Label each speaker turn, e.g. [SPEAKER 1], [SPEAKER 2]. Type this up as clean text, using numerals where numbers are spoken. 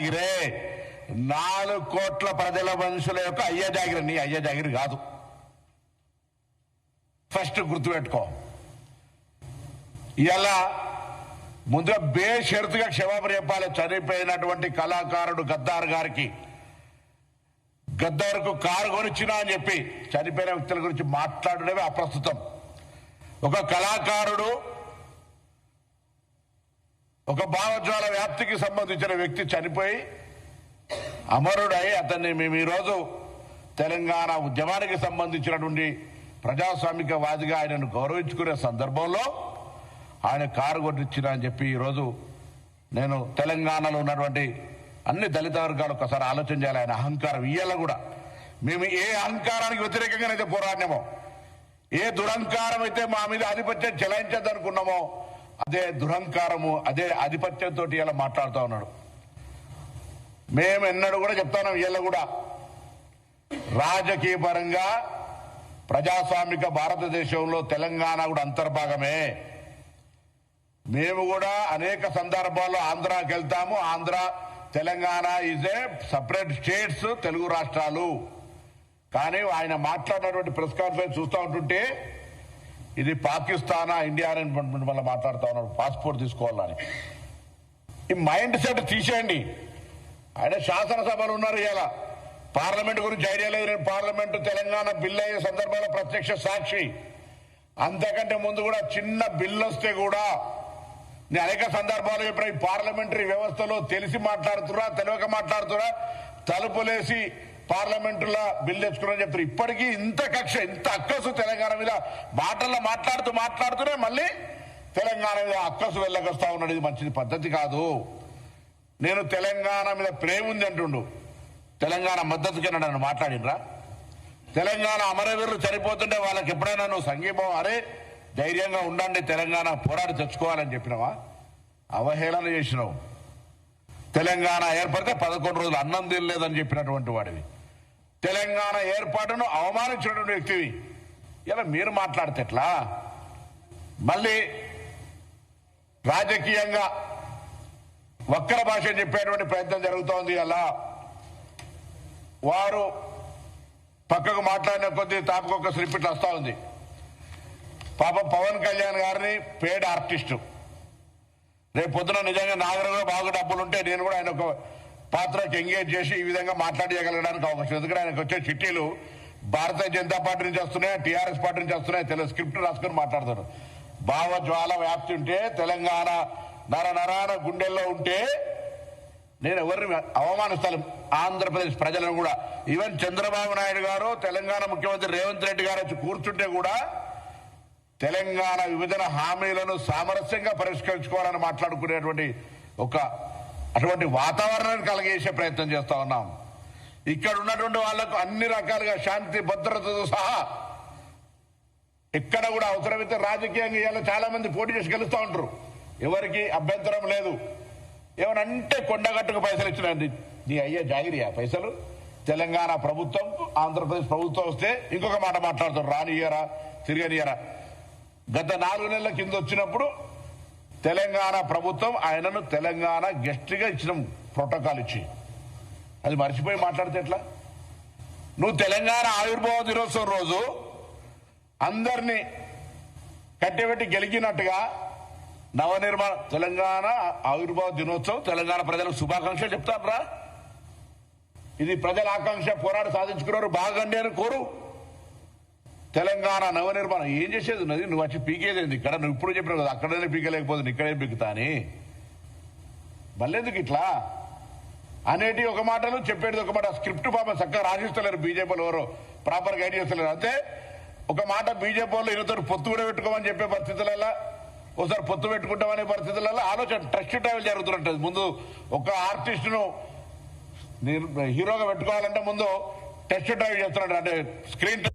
[SPEAKER 1] జాగిరే 4 కోట్ల ప్రజల మనుషుల యొక్క అయ్య జాగిరి, నీ అయ్య జాగిరి కాదు. ఫస్ట్ గుర్తుపెట్టుకో. ఇలా ముందుగా బేషరతుగా క్షమాపణ చెప్పాలి. చనిపోయినటువంటి కళాకారుడు గద్దార్ గారికి, గద్దార్కు కారు కొనిచ్చినా అని చెప్పి చనిపోయిన వ్యక్తుల గురించి మాట్లాడడమే అప్రస్తుతం. ఒక కళాకారుడు, ఒక భావజ్వాల వ్యాప్తికి సంబంధించిన వ్యక్తి చనిపోయి అమరుడై అతన్ని మేము ఈరోజు తెలంగాణ ఉద్యమానికి సంబంధించినటువంటి ప్రజాస్వామికవాదిగా ఆయనను గౌరవించుకునే సందర్భంలో ఆయన కారు కొట్టించినా అని చెప్పి ఈరోజు నేను తెలంగాణలో ఉన్నటువంటి అన్ని దళిత వర్గాలు ఒకసారి ఆలోచన చేయాలి. ఆయన అహంకారం ఇయ్యాల కూడా మేము ఏ అహంకారానికి వ్యతిరేకంగానైతే పోరాడినామో, ఏ దురహంకారం అయితే మా మీద ఆధిపత్యం చెలాయించద్దనుకున్నామో అదే దురహంకారము, అదే ఆధిపత్యంతో ఇలా మాట్లాడుతూ ఉన్నాడు. మేము ఎన్నడూ కూడా చెప్తాను, వీళ్ళ కూడా రాజకీయ పరంగా ప్రజాస్వామిక భారతదేశంలో తెలంగాణ కూడా అంతర్భాగమే. మేము కూడా అనేక సందర్భాల్లో ఆంధ్రాకి వెళ్తాము. Andhra, Telangana is a separate states, Telugu రాష్ట్రాలు. కానీ ఆయన మాట్లాడినటువంటి ప్రెస్ కాన్ఫరెన్స్ చూస్తూ ఉంటుంటే ఇది పాకిస్తానా ఇండియా అని మళ్ళీ మాట్లాడుతూ ఉన్నాడు, పాస్పోర్ట్ తీసుకోవాలని. ఈ మైండ్ సెట్ తీసేయండి. ఆయన శాసనసభలు ఉన్నారు, ఇలా పార్లమెంట్ గురించి ఐడియా లేదు. నేను పార్లమెంటు తెలంగాణ బిల్లు అయ్యే సందర్భంలో ప్రత్యక్ష సాక్షి. అంతకంటే ముందు కూడా చిన్న బిల్లు వస్తే కూడా నేను అనేక సందర్భాలు చెప్పిన ఈ పార్లమెంటరీ వ్యవస్థలో తెలిసి మాట్లాడుతున్నా, తెలియక మాట్లాడుతున్నా, తలుపులేసి పార్లమెంటులో బిల్లు తెచ్చుకున్నారని చెప్తారు. ఇప్పటికీ ఇంత కక్ష, ఇంత అక్కసు తెలంగాణ మీద మాటల్లో మాట్లాడుతూనే మళ్ళీ తెలంగాణ మీద అక్కసు వెళ్ళకొస్తా ఉన్నాడు. ఇది మంచిది పద్ధతి కాదు. నేను తెలంగాణ మీద ప్రేమ ఉంది అంటుండు, తెలంగాణ మద్దతుకి నన్ను మాట్లాడినరా? తెలంగాణ అమరవీరులు చనిపోతుంటే వాళ్ళకి ఎప్పుడైనా నువ్వు సంఘీభావం, అరే ధైర్యంగా ఉండండి, తెలంగాణ పోరాడి తెచ్చుకోవాలని చెప్పినావా? అవహేళన చేసినావు. తెలంగాణ ఏర్పడితే 11 రోజులు అన్నం తినలేదని చెప్పినటువంటి వాడివి. తెలంగాణ ఏర్పాటును అవమానించినటువంటి వ్యక్తివి. ఇలా మీరు మాట్లాడితే ఎట్లా? మళ్ళీ రాజకీయంగా వక్ర భాష చెప్పేటువంటి ప్రయత్నం జరుగుతోంది. అలా వారు పక్కకు మాట్లాడిన కొద్దీ తాపకొక స్లిప్ వస్తా ఉంది. పాపం పవన్ కళ్యాణ్ గారిని పేడ్ ఆర్టిస్టు, రేపు పొద్దున నిజంగా నాగరంలో బాగా డబ్బులుంటే నేను కూడా ఆయన ఒక పాత్రకి ఎంగేజ్ చేసి ఈ విధంగా మాట్లాడగలగడానికి అవకాశం. ఎందుకంటే ఆయనకు వచ్చే చిట్టీలు భారతీయ జనతా పార్టీ నుంచి వస్తున్నాయి, టీఆర్ఎస్ పార్టీ నుంచి వస్తున్నాయి. తెలుగు స్క్రిప్ట్ రాసుకొని మాట్లాడతారు. భావజ్వాల వ్యాప్తి ఉంటే, తెలంగాణ నరాన గుండెల్లో ఉంటే నేను ఎవరిని అవమానిస్తాను? ఆంధ్రప్రదేశ్ ప్రజలను కూడా. ఈవెన్ చంద్రబాబు నాయుడు గారు, తెలంగాణ ముఖ్యమంత్రి రేవంత్ రెడ్డి గారు వచ్చి కూర్చుంటే కూడా తెలంగాణ విభజన హామీలను సామరస్యంగా పరిష్కరించుకోవాలని మాట్లాడుకునేటువంటి అటువంటి వాతావరణాన్ని కలిగేసే ప్రయత్నం చేస్తా ఉన్నాం. ఇక్కడ ఉన్నటువంటి వాళ్లకు అన్ని రకాలుగా శాంతి భద్రతతో సహా ఎక్కడ కూడా అవసరమైతే రాజకీయంగా ఇవాళ చాలా మంది పోటీ చేసి గెలుస్తూ ఉంటారు, ఎవరికి అభ్యంతరం లేదు. ఏమనంటే కొండగట్టుకు పైసలు ఇచ్చినండి, నీ అయ్యే జాగిరియా పైసలు? తెలంగాణ ప్రభుత్వం, ఆంధ్రప్రదేశ్ ప్రభుత్వం వస్తే ఇంకొక మాట మాట్లాడతారు, రానియరా తిరగనియరా. గత 4 నెలల కింద వచ్చినప్పుడు తెలంగాణ ప్రభుత్వం ఆయనను తెలంగాణ గెస్ట్గా ఇచ్చిన ప్రోటోకాల్ ఇచ్చి, అది మర్చిపోయి మాట్లాడితే ఎట్లా? నువ్వు తెలంగాణ ఆవిర్భావ దినోత్సవం రోజు అందరినీ కట్టెబెట్టి గెలిగినట్టుగా నవనిర్మాణ తెలంగాణ ఆవిర్భావ దినోత్సవం, తెలంగాణ ప్రజలకు శుభాకాంక్షలు చెప్తారా? ఇది ప్రజల ఆకాంక్ష, పోరాడి సాధించుకున్నారు, బాగండి అని కోరు. తెలంగాణ నవనిర్మాణం ఏం చేసేది ఉన్నది? నువ్వు వచ్చి పీకేదేంది ఇక్కడ? నువ్వు ఇప్పుడు చెప్పినావు కదా, అక్కడనే పీకలేకపోతుంది, ఇక్కడే పీకుతా అని. మళ్ళెందుకు ఇట్లా అనేటి ఒక మాటలు, చెప్పేది ఒక మాట. స్క్రిప్ట్ పాప చక్కగా రాసిస్తలేరు బీజేపీలో, ఎవరో ప్రాపర్ గైడ్ చేస్తలేరు. అంతే ఒక మాట బీజేపీలో ఈయనతో పొత్తు కూడా పెట్టుకోమని చెప్పే పరిస్థితులలో, ఒకసారి పొత్తు పెట్టుకుంటామనే పరిస్థితులలో ఆలోచన ట్రస్ట్ ట్రావెల్ జరుగుతుంటది. ముందు ఒక ఆర్టిస్టును హీరోగా పెట్టుకోవాలంటే ముందు టెస్ట్ డ్రైవ్ చేస్తున్నాడు, అంటే స్క్రీన్